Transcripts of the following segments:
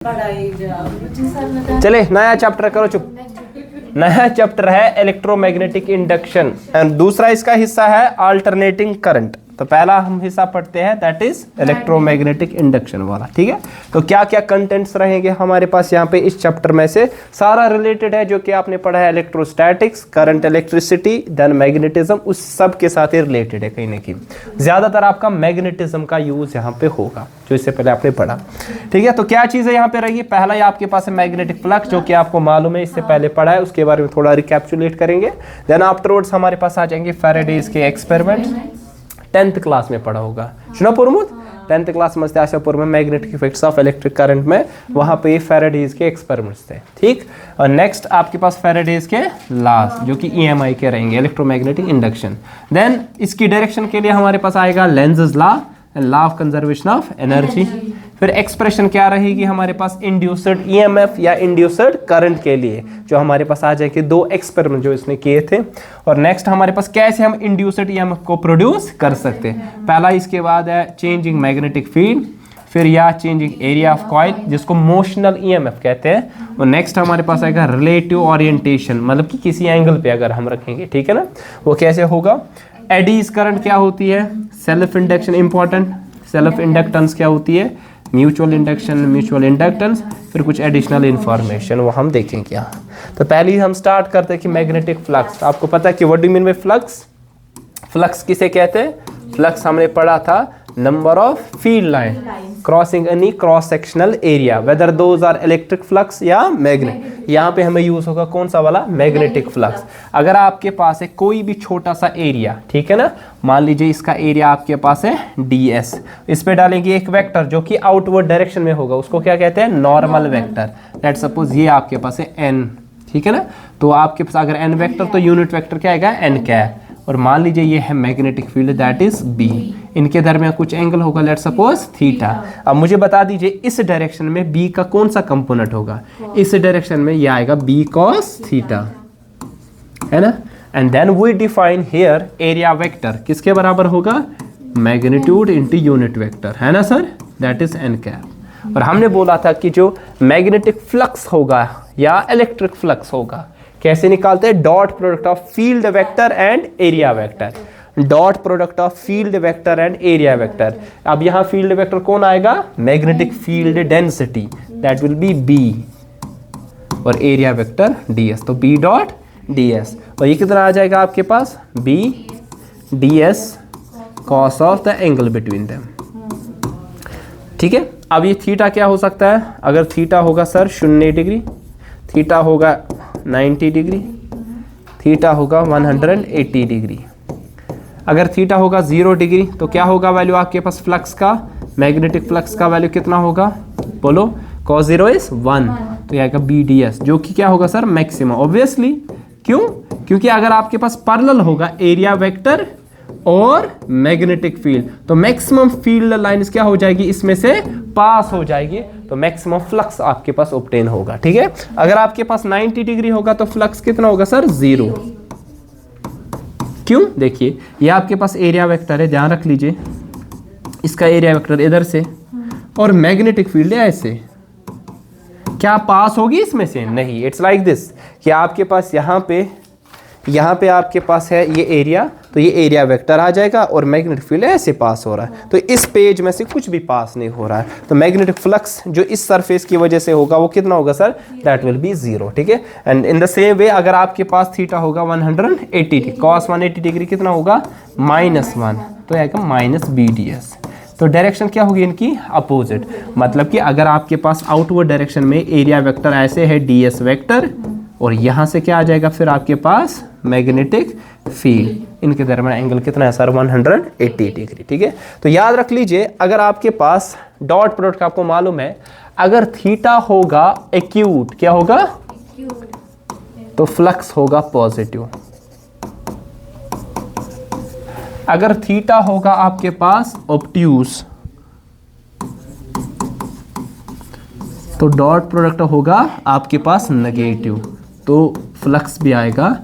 चले नया चैप्टर करो, चुप। नया चैप्टर है इलेक्ट्रोमैग्नेटिक इंडक्शन एंड दूसरा इसका हिस्सा है अल्टरनेटिंग करंट। तो पहला हम हिस्सा पढ़ते हैं दैट इज इलेक्ट्रोमैग्नेटिक इंडक्शन वाला, ठीक है। तो क्या क्या कंटेंट्स रहेंगे हमारे पास यहाँ पे इस चैप्टर में से, सारा रिलेटेड है जो कि आपने पढ़ा है electrostatics, current, electricity, then magnetism, उस सब के साथ ही रिलेटेड है कहीं ना कहीं। ज्यादातर आपका मैग्नेटिज्म का यूज यहाँ पे होगा जो इससे पहले आपने पढ़ा, ठीक है। तो क्या चीजें यहाँ पे रहेगी, पहला ही आपके पास है मैग्नेटिक फ्लक्स जो कि आपको मालूम है, इससे पहले पढ़ा है, उसके बारे में थोड़ा रिकैप्चुलेट करेंगे। देन आफ्टरवर्ड्स हमारे पास आ जाएंगे फैराडेज के एक्सपेरिमेंट, 10th क्लास में पढ़ा होगा शुनापुरमुद 10th क्लास में आशापुर में magnetic effects of electric current में, वहां पे फैराडेज के एक्सपेरिमेंट्स थे, ठीक। और नेक्स्ट आपके पास फैराडेज के लॉस जो कि EMI के रहेंगे, इलेक्ट्रोमैग्नेटिक इंडक्शन। देन इसकी डायरेक्शन के लिए हमारे पास आएगा Lenz's law and law of conservation of energy. फिर एक्सप्रेशन क्या रहेगी हमारे पास इंड्यूस्ड EMF या इंड्यूस्ड करंट के लिए, जो हमारे पास आ जाएगी, दो एक्सपेरिमेंट जो इसने किए थे। और नेक्स्ट हमारे पास कैसे हम इंड्यूस्ड EMF को प्रोड्यूस कर सकते हैं, पहला इसके बाद है चेंजिंग मैग्नेटिक फील्ड, फिर या चेंजिंग एरिया ऑफ कॉइल जिसको मोशनल EMF कहते हैं। और नेक्स्ट हमारे पास आएगा रिलेटिव ओरिएंटेशन, मतलब कि किसी एंगल पे अगर हम रखेंगे, ठीक है ना, वो कैसे होगा। एडीज करंट क्या होती है, self induction important, self inductance क्या होती है, म्यूचुअल इंडक्शन, म्यूचुअल इंडक्टेंस, फिर कुछ एडिशनल इंफॉर्मेशन वो हम देखेंगे यहाँ। तो पहले ही हम स्टार्ट करते हैं कि मैग्नेटिक फ्लक्स। आपको पता है कि what do you mean by flux, flux किसे कहते हैं, फ्लक्स हमने पढ़ा था number of field line crossing any cross sectional area whether those are electric flux या मैग्नेट। यहाँ पे हमें यूज होगा कौन सा वाला, मैग्नेटिक फ्लक्स। अगर आपके पास है कोई भी छोटा सा एरिया, ठीक है ना, मान लीजिए इसका एरिया आपके पास है DS, इस पे डालेंगे एक वेक्टर जो कि आउटवर्ड डायरेक्शन में होगा, उसको क्या कहते हैं, नॉर्मल वेक्टर। लेट सपोज ये आपके पास है N, ठीक है ना, तो आपके पास अगर N वेक्टर तो यूनिट वेक्टर क्या आएगा, N कैप। और मान लीजिए ये है magnetic field that is B, इनके दरमियान कुछ एंगल होगा, लेट सपोज थीटा। अब मुझे बता दीजिए इस डायरेक्शन में B का कौन सा कंपोनेंट होगा, इस डायरेक्शन में ये आएगा B cos थीटा, है ना। And then we define here area vector किसके बराबर होगा, मैग्नीट्यूड इनटू यूनिट वेक्टर, है ना sir, that is N cap. और हमने बोला था कि जो मैग्नेटिक फ्लक्स होगा या इलेक्ट्रिक फ्लक्स होगा कैसे निकालते हैं, dot product of field vector and area vector, dot product of field vector and area vector. अब यहाँ फील्ड वेक्टर कौन आएगा, magnetic field density that will be B, और एरिया वेक्टर DS, तो B डॉट DS। और ये कितना आ जाएगा आपके पास, B DS cos of the angle between them, ठीक है। अब ये थीटा क्या हो सकता है, अगर थीटा होगा सर 0 डिग्री, थीटा होगा 90 डिग्री, थीटा होगा 180 डिग्री। अगर थीटा होगा 0 डिग्री तो क्या होगा वैल्यू आपके पास फ्लक्स का, मैग्नेटिक फ्लक्स का वैल्यू कितना होगा, बोलो, cos 0 इज 1, तो ये आएगा BDS जो कि क्या होगा सर, मैक्सिमम। ऑब्वियसली क्यों, क्योंकि अगर आपके पास पैरेलल होगा एरिया वेक्टर और मैग्नेटिक फील्ड तो मैक्सिमम फील्ड लाइंस क्या हो जाएगी, इसमें से पास हो जाएगी, तो मैक्सिमम फ्लक्स आपके पास ऑब्टेन होगा, ठीक है। अगर आपके पास 90 डिग्री होगा तो फ्लक्स कितना होगा सर, 0। क्यों, देखिए ये आपके पास एरिया वेक्टर है, ध्यान रख लीजिए, इसका एरिया वेक्टर इधर से और मैग्नेटिक फील्ड है ऐसे, क्या पास होगी इसमें से, नहीं। इट्स लाइक दिस कि आपके पास यहाँ पे आपके पास है ये एरिया, तो ये एरिया वेक्टर आ जाएगा और मैग्नेटिक फील्ड ऐसे पास हो रहा है, तो इस पेज में से कुछ भी पास नहीं हो रहा है, तो मैग्नेटिक फ्लक्स जो इस सरफेस की वजह से होगा वो कितना होगा सर, दैट विल बी 0, ठीक है। And in the same way अगर आपके पास थीटा होगा 180, cos 180 डिग्री कितना होगा, -1, तो आएगा -BDS। तो डायरेक्शन क्या होगी इनकी, अपोजिट, मतलब कि अगर आपके पास आउटवर्ड डायरेक्शन में एरिया वेक्टर ऐसे है DS वेक्टर, और यहाँ से क्या आ जाएगा फिर आपके पास मैग्नेटिक फील्ड, इनके दरमियान एंगल कितना है सर, 180 डिग्री, ठीक है। तो याद रख लीजिए अगर आपके पास डॉट प्रोडक्ट आपको मालूम है, अगर थीटा होगा एक्यूट, क्या होगा, तो फ्लक्स होगा पॉजिटिव। अगर थीटा होगा आपके पास ऑब्ट्यूज तो डॉट प्रोडक्ट होगा आपके पास नेगेटिव, तो फ्लक्स भी आएगा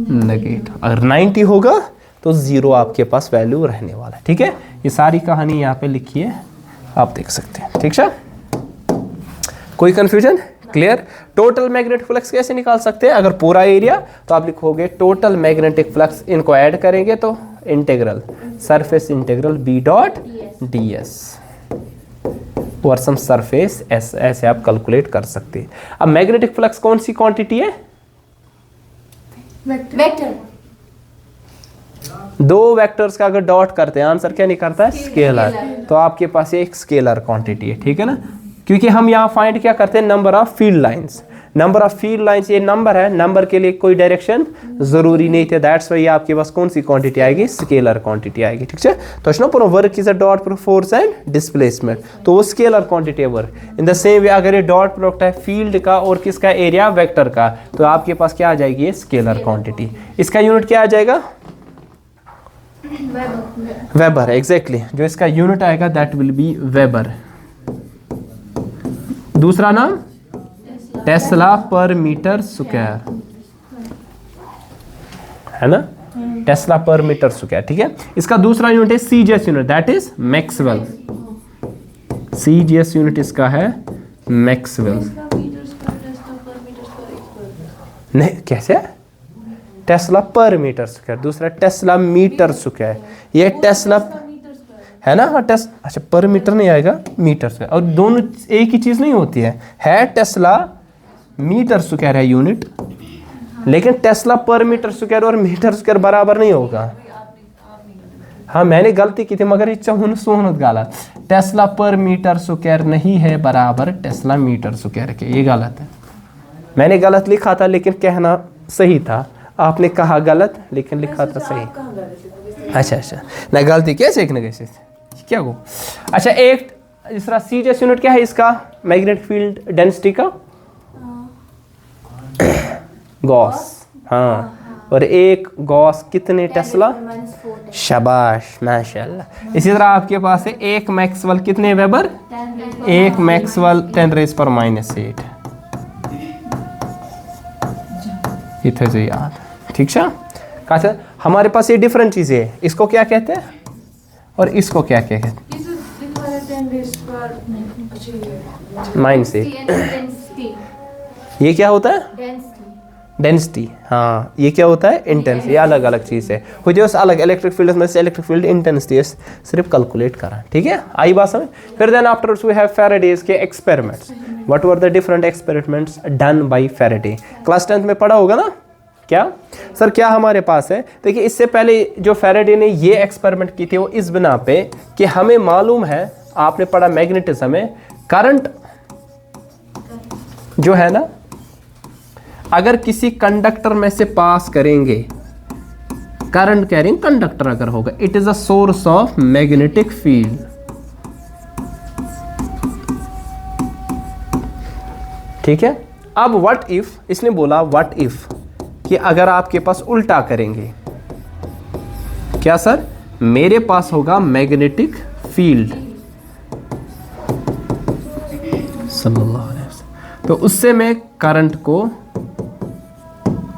नेगेटिव। अगर 90 होगा तो 0 आपके पास वैल्यू रहने वाला है, ठीक है। ये सारी कहानी यहाँ पे लिखी है, आप देख सकते हैं, ठीक है। कोई confusion? Clear? Total magnetic flux कैसे निकाल सकते हैं? अगर पूरा एरिया तो आप लिखोगे टोटल मैग्नेटिक फ्लक्स, इनको ऐड करेंगे तो integral surface integral B dot D S और सम सरफेस एस, ऐसे आप कैलकुलेट कर सकते हैं। अब मैग्नेटिक फ्लक्स कौन सी क्वांटिटी है? वेक्टर। दो वेक्टर्स का अगर डॉट करते हैं आंसर क्या निकलता है? स्केलर। तो आपके पास एक स्केलर क्वांटिटी है, ठीक है ना, क्योंकि हम यहाँ फाइंड क्या करते हैं? Number of field lines. Number of field lines ये नंबर है, नंबर के लिए कोई डायरेक्शन जरूरी नहीं थे, दैट्स वाई आपके पास कौन सी क्वांटिटी आएगी? स्केलर क्वांटिटी आएगी, ठीक है। तो इसनो पूरा work is a dot product force and displacement, तो वो स्केलर क्वांटिटी है work. In the same way अगर ये डॉट प्रोडक्ट है फील्ड का और किसका? एरिया वेक्टर का, तो आपके पास क्या आ जाएगी? ये स्केलर क्वांटिटी। इसका यूनिट क्या आ जाएगा? Weber, exactly. जो इसका यूनिट आएगा दैट विल बी वेबर। दूसरा नाम टेस्ला पर मीटर स्क्वायर, है ना, टेस्ला पर मीटर स्क्वायर, ठीक है। इसका दूसरा यूनिट है CGS unit, that is Maxwell. CGS unit इसका है मैक्सवेल। नहीं, कैसे? टेस्ला पर मीटर स्क्वायर, दूसरा टेस्ला मीटर स्क्वायर। ये टेस्ला है ना, हाँ अच्छा पर मीटर नहीं आएगा, मीटर स्क्वायर, और दोनों एक ही चीज नहीं होती है टेस्ला मीटर स्क्वायर है यूनिट, लेकिन टेस्ला पर मीटर स्क्वायर और मीटर स्क्वायर बराबर नहीं होगा। हाँ मैंने गलती की थी मगर इच्छा हूं सोहनत गलत, टेस्ला पर मीटर स्क्वायर नहीं है बराबर टेस्ला मीटर स्क्वायर के, ये गलत है। मैंने गलत लिखा था लेकिन कहना सही था, आपने कहा गलत लेकिन लिखा था सही। अच्छा ना, गलती कैसे एक कैसे क्या को? अच्छा एक दूसरा सीजीएस यूनिट क्या है इसका? मैग्नेटिक फील्ड डेंसिटी का गॉस, हाँ, और एक गॉस कितने टेस्ला? शाबाश माशाल्लाह। इसी तरह आपके पास है एक मैक्सवेल कितने वेबर? एक मैक्सवेल 10⁻⁻8 इथे से याद, ठीक है। कहा हमारे पास ये डिफरेंट चीजें है, इसको क्या कहते हैं और इसको क्या कहते हैं? -8। ये क्या होता है? डेंसिटी। हाँ ये क्या होता है? इंटेंसिटी। ये अलग अलग चीज़ है, मुझे उस अलग इलेक्ट्रिक फील्ड में से इलेक्ट्रिक फील्ड इंटेंसिटी सिर्फ कैलकुलेट करा, ठीक है। आई बात समझ? फिर then afterwards we have Faraday's के experiments. What were the different experiments done by Faraday? Class 10th में पढ़ा होगा ना। क्या सर क्या हमारे पास है? देखिए इससे पहले जो फैराडे ने ये एक्सपेरिमेंट की थी वो इस बिना पे कि हमें मालूम है, आपने पढ़ा मैग्नेटिज्म में, करंट जो है ना अगर किसी कंडक्टर में से पास करेंगे, करंट कैरिंग कंडक्टर अगर होगा, it is a source of magnetic field. ठीक है। अब व्हाट इफ, इसने बोला व्हाट इफ कि अगर आपके पास उल्टा करेंगे, क्या सर? मेरे पास होगा मैग्नेटिक फील्ड सल्लल्लाहु अलैहि वसल्लम, तो उससे मैं करंट को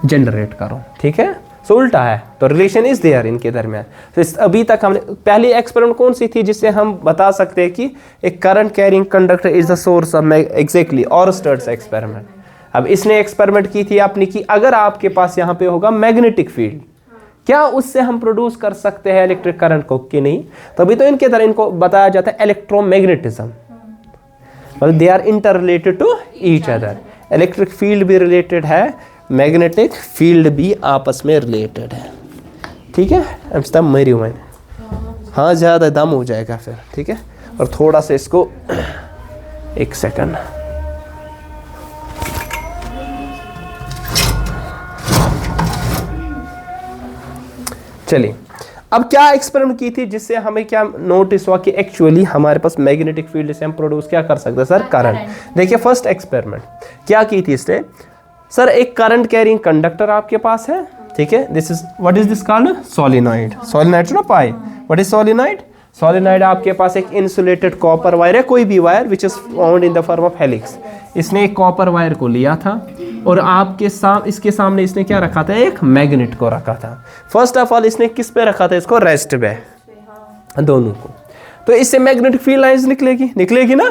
जनरेट करूं, ठीक है। सो उल्टा है तो रिलेशन इज देयर इनके दरमियान। तो अभी तक हमने पहली एक्सपेरिमेंट कौन सी थी जिससे हम बता सकते हैं कि एक current carrying conductor is the source of, exactly Oersted's experiment. अब इसने एक्सपेरिमेंट की थी आपने कि अगर आपके पास यहाँ पे होगा मैग्नेटिक फील्ड, क्या उससे हम प्रोड्यूस कर सकते हैं इलेक्ट्रिक करंट को कि नहीं? तभी तो इनके तरह इनको बताया जाता है इलेक्ट्रोमैग्नेटिज्म, मतलब they are interrelated to each other. Electric field भी रिलेटेड है, मैग्नेटिक फील्ड भी आपस में रिलेटेड है, ठीक है। अब तब मरी हुआ है, हाँ ज़्यादा दम हो जाएगा फिर, ठीक है। और थोड़ा सा इसको एक सेकंड, चलिए। अब क्या एक्सपेरिमेंट की थी जिससे हमें क्या नोटिस हुआ कि एक्चुअली हमारे पास मैग्नेटिक फील्ड से हम प्रोड्यूस क्या कर सकते हैं सर? करंट। देखिए फर्स्ट एक्सपेरिमेंट क्या की थी इसने, सर एक करंट कैरिंग कंडक्टर आपके पास है, ठीक है। This is what is this called? Solenoid. Solenoid ना पाए, व्हाट इज सोलिनॉइड? सोलिनॉइड आपके पास एक इंसुलेटेड कॉपर वायर है, कोई भी wire which is found in the form of helix. इसने एक कॉपर वायर को लिया था और आपके इसके सामने इसने क्या रखा था? एक मैग्नेट को रखा था। फर्स्ट ऑफ ऑल इसने किस पे रखा था? इसको रेस्ट पे, दोनों को। तो इससे मैग्नेटिक फील्ड लाइंस निकलेगी ना।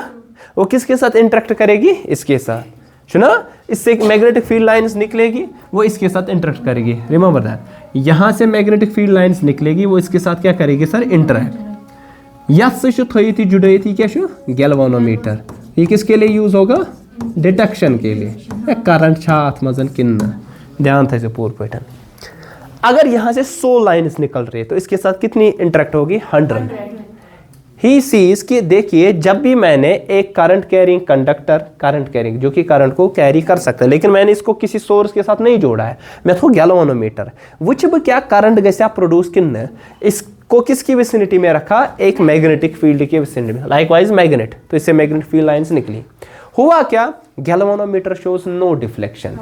वो किसके साथ इंटरेक्ट करेगी, इसके साथ, सुना, इससे एक मैग्नेटिक फील्ड लाइंस निकलेगी, वो इसके साथ इंटरेक्ट करेगी। रिमेंबर दैट, यहाँ से मैग्नेटिक फील्ड लाइंस निकलेगी, वो इसके साथ क्या करेगी सर, इंटरेक्ट। यस थी थी जुड़े थी क्या गैल्वानोमीटर, ये किसके लिए यूज होगा, डिटेक्शन के लिए, करंट छात मजन किन, ध्यान था इसे पूर्व पैटर्न। अगर यहाँ से 100 लाइन्स निकल रही है तो इसके साथ कितनी इंटरेक्ट होगी, 100। ही सीज कि देखिए जब भी मैंने एक current carrying conductor, current carrying जो कि करंट को कैरी कर सकता है, लेकिन मैंने इसको किसी सोर्स के साथ नहीं जोड़ा है, मैं तो गैल्वानोमीटर विच क्या करंट गैसा प्रोड्यूस किन, इसको किसकी विसिनिटी में रखा, एक मैग्नेटिक फील्ड की विसिनिटी में, लाइकवाइज मैग्नेट, तो इससे मैग्नेटिक फील्ड लाइंस निकली। हुआ क्या, गैल्वानोमीटर शोज नो डिफ्लेक्शन,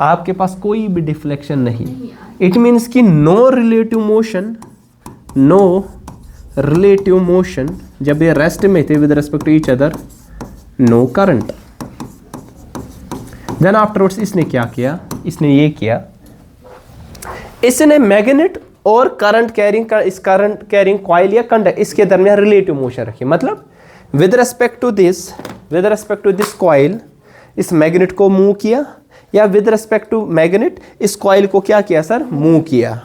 आपके पास कोई भी डिफ्लेक्शन नहीं। इट मीन्स कि no relative motion, no relative motion, जब ये रेस्ट में थे with respect to each other, no current. Then afterwards इसने क्या किया, इसने ये किया, इसने मैग्नेट और करंट कैरिंग का, इस करंट कैरिंग कॉइल या कंडक्टर, इसके दरमियान रिलेटिव मोशन रखी। मतलब with respect to this coil इस मैग्नेट को मूव किया, या विद रिस्पेक्ट टू मैग्नेट इस कॉइल को क्या किया सर, मूव किया।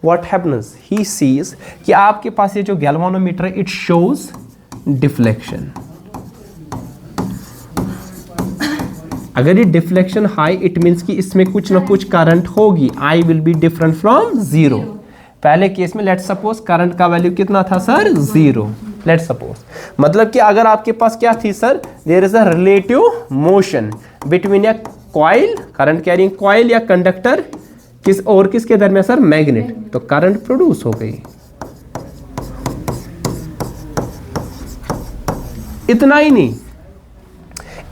What happens? He sees कि आपके पास ये जो गैल्वानोमीटर है, it shows deflection. अगर ये डिफ्लेक्शन हाई, इट मीन्स कि इसमें कुछ ना कुछ करंट होगी, I will be different from 0। पहले केस में लेट्स सपोज करंट का वैल्यू कितना था सर, 0। लेट्स सपोज मतलब कि अगर आपके पास क्या थी sir, there is a relative motion between a coil, current carrying coil या कंडक्टर, किस और किसके दरमियान सर, मैग्नेट, तो करंट प्रोड्यूस हो गई। इतना ही नहीं,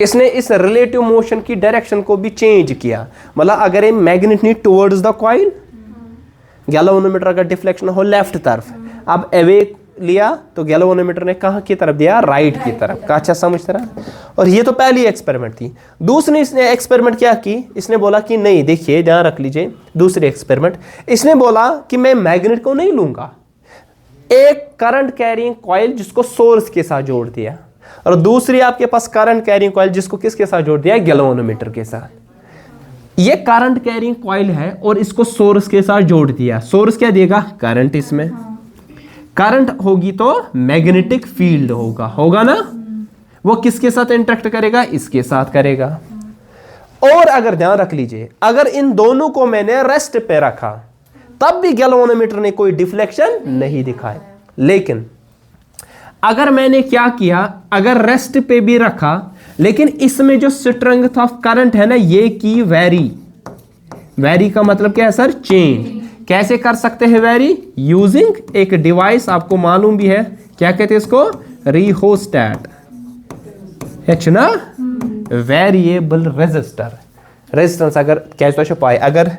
इसने इस रिलेटिव मोशन की डायरेक्शन को भी चेंज किया। मतलब अगर ये मैग्नेट नहीं टुवर्ड्स द कॉइल, गैल्वानोमीटर का डिफ्लेक्शन हो लेफ्ट तरफ, अब अवे लिया तो गैल्वानोमीटर ने कहाँ की तरफ दिया, राइट की तरफ का। अच्छा समझ रहा। और ये तो पहली एक्सपेरिमेंट थी। दूसरी इसने एक्सपेरिमेंट क्या की, इसने बोला कि नहीं, देखिए ध्यान रख लीजिए, दूसरी एक्सपेरिमेंट इसने बोला कि मैं मैग्नेट को नहीं लूंगा, एक करंट कैरिंग कॉइल जिसको सोर्स के साथ जोड़ दिया, और दूसरी आपके पास करंट कैरिंग कॉइल जिसको किसके साथ जोड़ दिया, गैल्वानोमीटर के साथ। ये करंट कैरिंग कॉइल है और इसको सोर्स के साथ जोड़ दिया। सोर्स क्या देगा, करंट, इसमें करंट होगी तो मैग्नेटिक फील्ड होगा ना, वो किसके साथ इंटरेक्ट करेगा, इसके साथ करेगा। और अगर ध्यान रख लीजिए, अगर इन दोनों को मैंने रेस्ट पे रखा तब भी गैल्वानोमीटर ने कोई डिफ्लेक्शन नहीं दिखाया। लेकिन अगर मैंने क्या किया, अगर रेस्ट पे भी रखा, लेकिन इसमें जो स्ट्रेंथ ऑफ करंट है ना, ये की वेरी का मतलब क्या है सर, चेंज। कैसे कर सकते हैं वेरी, यूजिंग एक डिवाइस आपको मालूम भी है, क्या कहते हैं इसको, रिहोस्टैट, है ना, वेरिएबल रेजिस्टर। रेजिस्टेंस अगर कैसे छुपाए, अगर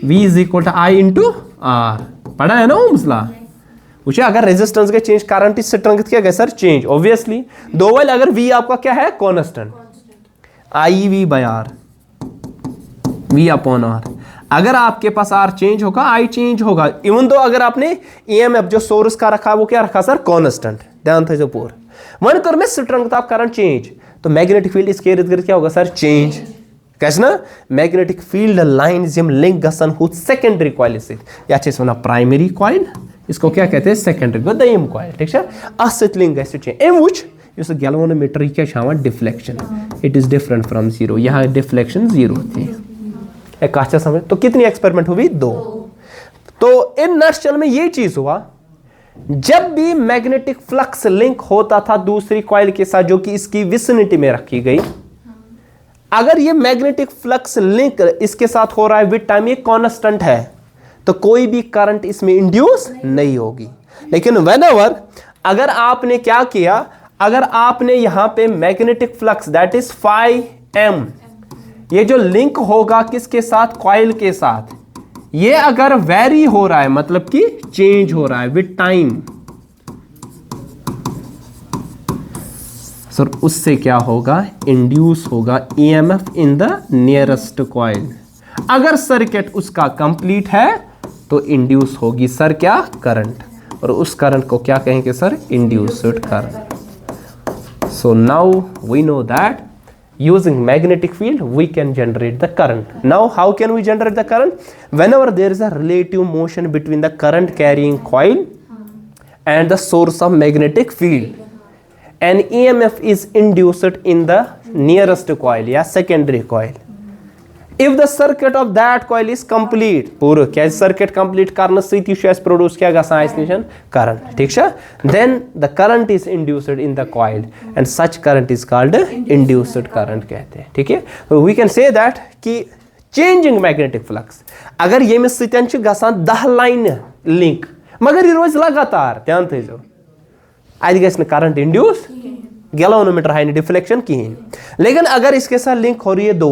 V is equal to I into R, पढ़ा है ना वो मसला। पूछे अगर रेजिस्टेंस के चेंज, करंट इस स्ट्रेंथ क्या गए sir, change obviously. Though while अगर V आपका क्या है, constant, IV by R, V upon R। अगर आपके पास R चेंज होगा, I चेंज होगा, इवन दो अगर आपने EMF जो सोर्स का रखा वो क्या रखा सर, कांस्टेंट। ध्यान था जो पूर वन कर में स्ट्रेंथ ऑफ करंट चेंज, तो मैग्नेटिक फील्ड इसके इर्द गिर्द क्या होगा सर, चेंज। कैसे ना, मैग्नेटिक फील्ड लाइंस यम लिंक गसन हु सेकेंडरी कॉइल से, या अच्छे से वना प्राइमरी कॉइल, इसको क्या कहते हैं, सेकेंडरी को दयम कॉइल, ठीक है। असत लिंक गैस चेंज एम व्हिच इस गैल्वानोमीटर क्या छावा deflection, it is different from 0, यहां डिफ्लेक्शन 0 थी। एक अच्छा समझ। तो कितनी एक्सपेरिमेंट हुई, 2। तो इन नटशेल में ये चीज हुआ, जब भी मैग्नेटिक फ्लक्स लिंक होता था दूसरी कॉइल के साथ जो कि इसकी विसिनिटी में रखी गई, अगर ये मैग्नेटिक फ्लक्स लिंक इसके साथ हो रहा है विद टाइम, ये कांस्टेंट है, तो कोई भी करंट इसमें इंड्यूस नहीं होगी। लेकिन व्हेनेवर अगर आपने क्या किया, अगर आपने यहां पे magnetic flux that is phi m, ये जो लिंक होगा किसके साथ, कॉइल के साथ, ये अगर वेरी हो रहा है, मतलब कि चेंज हो रहा है विद टाइम, सर उससे क्या होगा, इंड्यूस होगा EMF in the nearest coil. अगर सर्किट उसका कंप्लीट है तो इंड्यूस होगी सर क्या, करंट, और उस करंट को क्या कहेंगे sir, induced current. So now we know that using magnetic field we can generate the current. Now how can we generate the current? Whenever there is a relative motion between the current carrying coil and the source of magnetic field, an EMF is induced in the nearest coil या secondary coil. If the circuit of that coil is complete, पूरा क्या circuit complete करने से ही produce क्या गसा इस निशान current, ठीक है? Then the current is induced in the coil and such current is called induced current कहते हैं, ठीक है? So we can say that कि changing magnetic flux अगर ये में सितन च गसा 10 line link मगर ये रोज लगातार ध्यान थीजो आज गैस में current induce galvanometer high deflection की है। लेकिन अगर इसके साथ लिंक हो रही है 2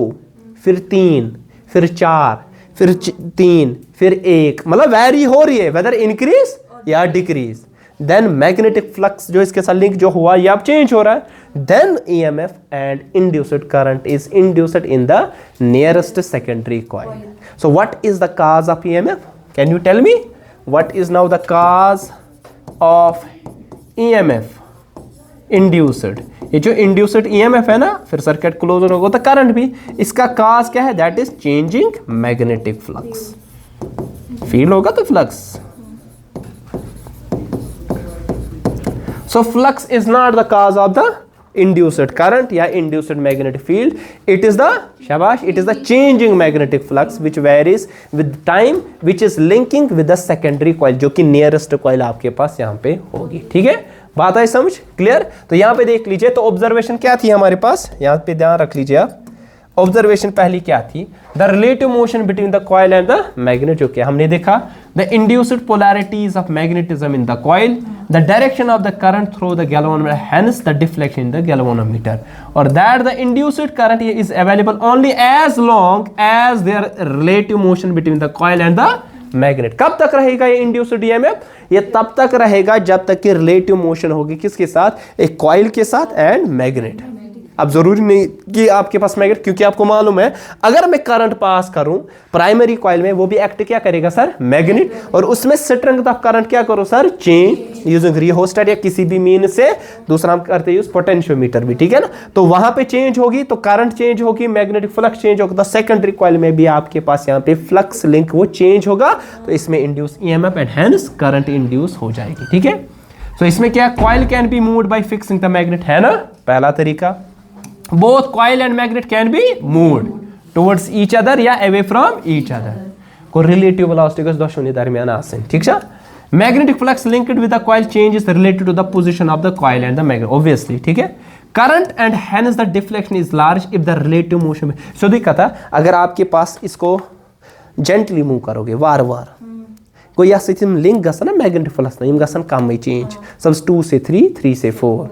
फिर 3 फिर 4 फिर 3 फिर 1 मतलब वैरी हो रही है वेदर इंक्रीज या डिक्रीज, देन मैग्नेटिक फ्लक्स जो इसके साथ लिंक जो हुआ ये अब चेंज हो रहा है, then EMF and induced current is induced in the nearest secondary coil. So what is the cause of EMF? Can you tell me what is now the cause of EMF induced? ये जो induced EMF है ना फिर circuit close होगा तो current भी, इसका cause क्या है? that is changing magnetic flux. Feel होगा तो flux. So flux is not the cause of the induced current या induced magnetic field. It is the शाबाश, it is the changing magnetic flux which varies with time, which is linking with the secondary coil जो कि nearest coil आपके पास यहाँ पे होगी. ठीक है, बात आई समझ? क्लियर? तो यहाँ पे देख लीजिए, तो ऑब्जर्वेशन क्या थी हमारे पास, यहाँ पे ध्यान रख लीजिए आप. ऑब्जर्वेशन पहली क्या थी? The relative motion between the coil and the magnet. जो क्या हमने देखा, the induced polarities of magnetism in the coil, the direction of the current through the galvanometer, hence the deflection in the galvanometer, और that the induced current is available only as long as there relative motion between the coil and the magnet. कब तक रहेगा ये induced EMF? ये तब तक रहेगा जब तक कि रिलेटिव मोशन होगी किसके साथ? एक कॉइल के साथ एंड मैग्नेट. अब जरूरी नहीं कि आपके पास मैग्नेट, क्योंकि आपको मालूम है अगर मैं करंट पास करूं प्राइमरी कॉइल में, वो भी एक्ट क्या करेगा सर? मैग्नेट. और उसमें स्ट्रेंथ ऑफ करंट क्या करो सर? चेंज यूजिंग रियोस्टेट या किसी भी मीन से. दूसरा हम करते यूज पोटेंशियोमीटर भी, ठीक है ना. तो वहां पे चेंज होगी तो करंट चेंज होगी, मैग्नेटिक फ्लक्स चेंज होगा. तो सेकेंडरी कॉइल में भी आपके पास यहाँ पे फ्लक्स लिंक वो चेंज होगा, तो इसमें induce EMF and hence current induce हो जाएगी. ठीक है, तो इसमें क्या, coil can be moved by fixing the magnet, है ना पहला तरीका. Both coil and magnet can be moved towards each other या away from each other. को relative velocity को दोनों दरमियान आसन, ठीक है. Magnetic flux linked with the coil change is related to the position of the coil and the magnet, obviously, ठीक है. Current and hence the deflection is large if the relative motion. So देखा था, अगर आपके पास इसको gently move करोगे वार वार, कोई या सिस्टम लिंक गसा ना मैग्नेटिक फ्लक्स ना, इम गसन कम ही चेंज, सब 2 से 3, 3 से 4.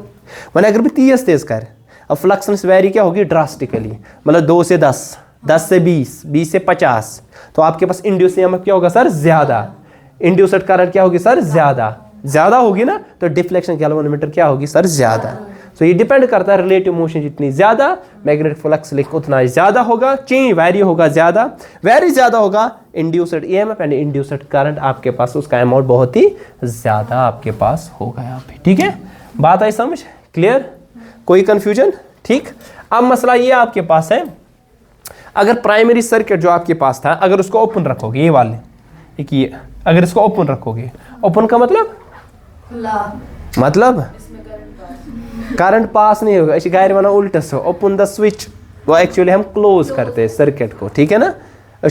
मैंने अगर भी तेज कर, अब फ्लक्सेंस वेरी क्या होगी ड्रास्टिकली, मतलब 2 से 10, 10 से 20, 20 से 50, तो आपके पास इंड्यूस ईएमएफ क्या होगा सर? ज्यादा. इंड्यूस्ड करंट क्या होगी सर? ज्यादा होगी ना, तो डिफ्लेक्शन गैल्वेनोमीटर क्या होगी सर? ज्यादा. तो ये डिपेंड करता है, रिलेटिव मोशन जितनी ज्यादा मैग्नेटिक फ्लक्स लिंक उतना ज्यादा होगा, चेंज वेरी होगा ज्यादा, वेरी ज्यादा होगा induced EMF and induced current आपके पास उसका अमाउंट बहुत ही ज्यादा आपके पास होगा यहाँ पे. ठीक है, बात आई समझ? क्लियर? कोई कंफ्यूजन? ठीक. अब मसला ये आपके पास है, अगर प्राइमरी सर्किट जो आपके पास था अगर उसको ओपन रखोगे, ये वाले एक ये, अगर इसको ओपन रखोगे, ओपन का मतलब करंट पास नहीं होगा, इस गायर बना उल्टा से ओपन द स्विच, वो एक्चुअली हम क्लोज करते हैं सर्किट को, ठीक है ना,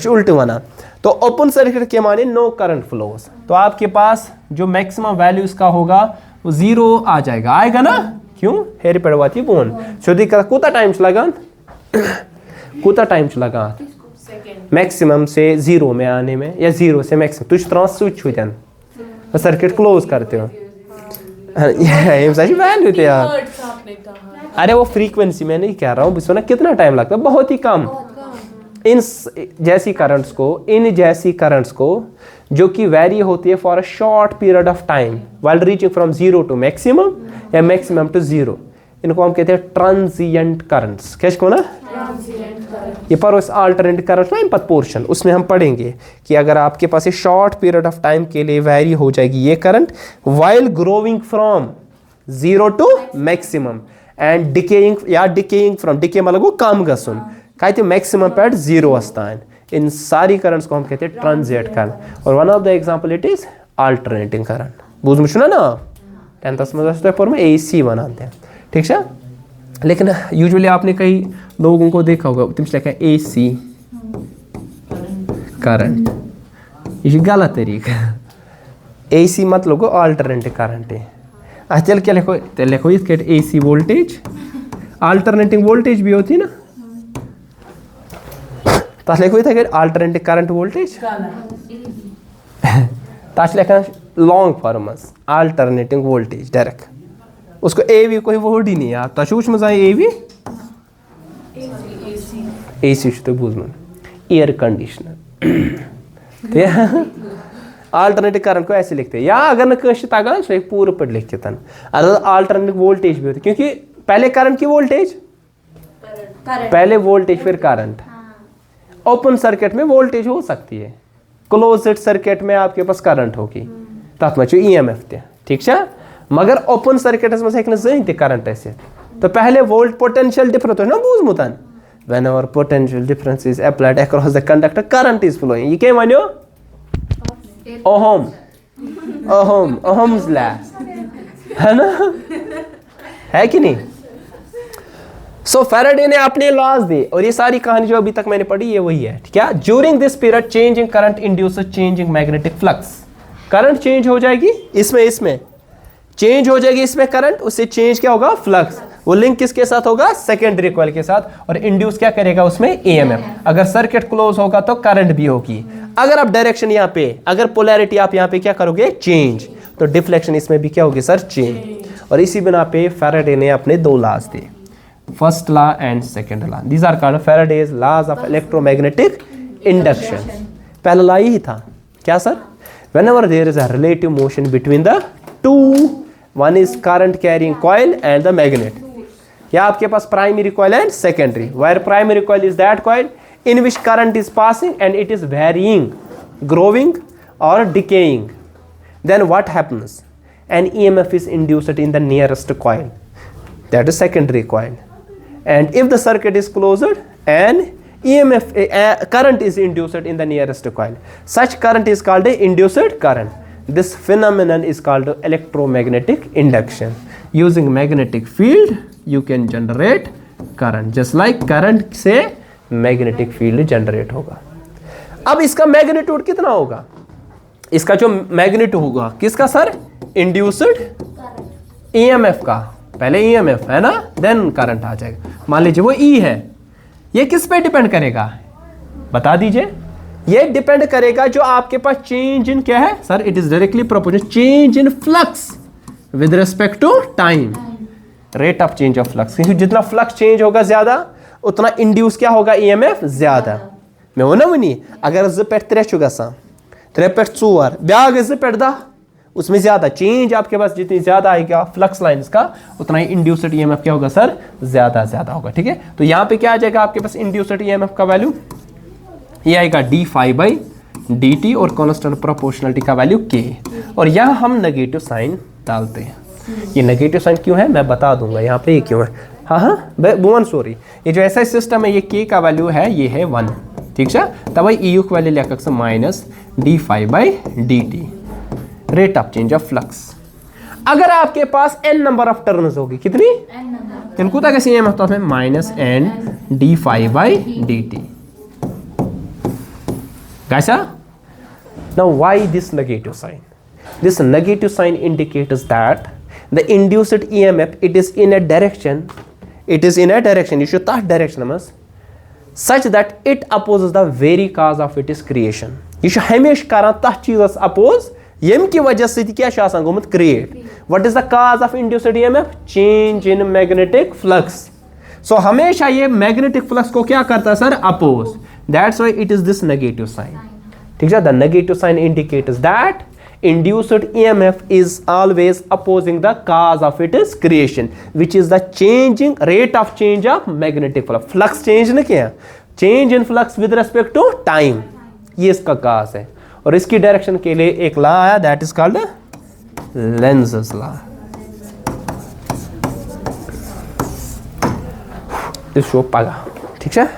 उल्टा बना. तो ओपन सर्किट के माने नो करंट फ्लोज, तो आपके पास जो मैक्सिमम वैल्यू इसका होगा वो 0 आ जाएगा, आएगा ना. क्यों? हेरी पड़वाती बोन शुद्धि कर कोता टाइम लगा मैक्सिमम से 0 में आने में, या 0 से मैक्सिमम तुझ तरह स्विच हुई जान सर्किट क्लोज करते हो. वैल्यू थे यार, अरे वो फ्रीक्वेंसी में नहीं कह रहा हूँ, सुना कितना टाइम लगता है? बहुत ही कम. इन जैसी करंट्स को जो कि वेरी होती है for a short period of time while reaching from 0 to maximum या मैक्सिमम टू 0, इनको हम कहते हैं ट्रांजिएंट करंट्स. कैसे को ना, ये पर उस अल्टरनेट करंट ना पद पोर्शन, उसमें हम पढ़ेंगे कि अगर आपके पास ये शॉर्ट पीरियड ऑफ टाइम के लिए वेरी हो जाएगी ये current while growing from 0 to maximum and decaying या डिकेइंग फ्रॉम, डिके मतलब वो कम गसन कत मैक्सिमम पे 0 तान, इन सारी करंट्स को हम कहते हैं ट्रांजिएंट करंट। और one of the example it is alternating current. बुझमुत ना 10th में पढ़ में AC वनान थे, ठीक है। लेकिन यूजुअली आपने कई लोगों को देखा होगा तुम लिखा AC करंट, ये गलत तरीका। AC मतलब अल्टरनेटिंग करंट है। तेल क्या लिखो, तेल लिखो इस AC वोल्टेज, अल्टरनेटिंग वोल्टेज भी होती ना, तस लिखो इथे अल्टरनेटिंग करंट वोल्टेज, तस लिखा long forms alternating voltage direct, उसको AV कोई वर्ड ही नहीं आता। तो में AV AC तो बुझन एयर कंडीशनर अल्टरनेटिव करंट को ऐसे लिखते हैं, या अगर न कश तगान सो पूरे पर लिख तन अल्टरनेटिव वोल्टेज भी होती, क्योंकि पहले करंट की वोल्टेज, पहले वोल्टेज फिर करंट। ओपन सर्किट में वोल्टेज हो सकती है, क्लोज्ड सर्किट में आपके पास करंट होगी, तथ में EMF ते, ठीक है। मगर ओपन सर्किट में हेक जहन ते करंट ऐसे, तो पहले वोल्ट पोटेंशियल डिफरेंस ना बूझमुत, whenever potential difference is applied across the conductor current is flowing, ये क्या मानो ओहम्स लॉ है ना, है कि नहीं। सो फैराडे ने अपने लॉज दिए, और ये सारी कहानी जो अभी तक मैंने पढ़ी ये वही है, ठीक है। During this period changing current induces changing magnetic flux, current change हो जाएगी इसमें चेंज हो जाएगी इसमें करंट, उससे चेंज क्या होगा फ्लक्स, वो लिंक किसके साथ होगा सेकेंडरी कॉइल के साथ, और इंड्यूस क्या करेगा उसमें EMF। अगर सर्किट क्लोज होगा तो करंट भी होगी, अगर आप डायरेक्शन यहाँ पे, अगर पोलैरिटी आप यहाँ पे क्या करोगे चेंज, तो डिफ्लेक्शन इसमें भी क्या होगी सर चेंज। और इसी बिना पे फैराडे ने अपने 2 लॉज दिए, first law and second law, these are called Faraday's laws of electromagnetic induction. पहला लॉ यही था क्या sir, whenever there is a relative motion between the two, one is current carrying coil and the magnet, या आपके पास primary coil and secondary, where primary coil is that coil in which current is passing and it is varying, growing or decaying, then what happens, an EMF is induced in the nearest coil, that is secondary coil, and if the circuit is closed and EMF current is induced in the nearest coil, such current is called a induced current. This phenomenon is called electromagnetic induction. Using magnetic field you can generate current, just like current से magnetic field generate होगा। अब इसका magnitude कितना होगा, इसका जो magnitude होगा किसका सर, इंड्यूस्ड EMF का, पहले EMF है ना, देन करंट आ जाएगा। मान लीजिए वो E है, ये किस पे डिपेंड करेगा बता दीजिए, ये डिपेंड करेगा जो आपके पास चेंज इन क्या है sir, it is directly proportional change in flux with respect to time, rate of change of flux, क्योंकि जितना फ्लक्स चेंज होगा ज्यादा उतना इंड्यूस क्या होगा EMF ज्यादा। मैं वो ना वनी अगर 2 पे 3 गसान, 3 पे 4 ब्याग 2 पे 10, उसमें ज्यादा चेंज आपके पास जितनी ज्यादा आएगा फ्लक्स लाइंस का, उतना ही इंड्यूस्ड EMF क्या होगा सर ज्यादा होगा, ठीक है। तो यहाँ पे क्या आ जाएगा आपके पास इंड्यूस्ड EMF का वैल्यू, ये आएगा d∅/dt और कांस्टेंट प्रोपोर्शनलिटी का वैल्यू k, और यहाँ हम नेगेटिव साइन डालते हैं। ये नेगेटिव साइन क्यों है मैं बता दूंगा यहाँ पे, ये क्यों है, हाँ सॉरी, ये जो ऐसा सिस्टम है ये k का वैल्यू है ये है 1, ठीक है। तब EU का वैल्यू लिख सकते -d∅/dt, rate of change of flux. अगर आपके पास n नंबर ऑफ टर्न्स होगी, कितनी n को तक ऐसे मतलब है -n d∅/dt, कैसा। Now why this negative sign? This negative sign indicates that the induced EMF it is in a direction, you should that direction must such that it opposes the very cause of its creation. You should हमेशा करा तथ चीज़स oppose यम की वजह से क्या शासन गोमुत create. What is the cause of induced EMF? Change in magnetic flux. So हमेशा ये magnetic flux को क्या करता है sir oppose. That's why it is this negative sign. ठीक है, the negative sign indicates that induced EMF is always opposing the cause of its creation, which is the changing rate of change of magnetic flux. Flux change न क्या, change in flux with respect to time, ये इसका cause है। और इसकी direction के लिए एक लॉ आया, that is called Lenz's law. इसको पागा, ठीक है।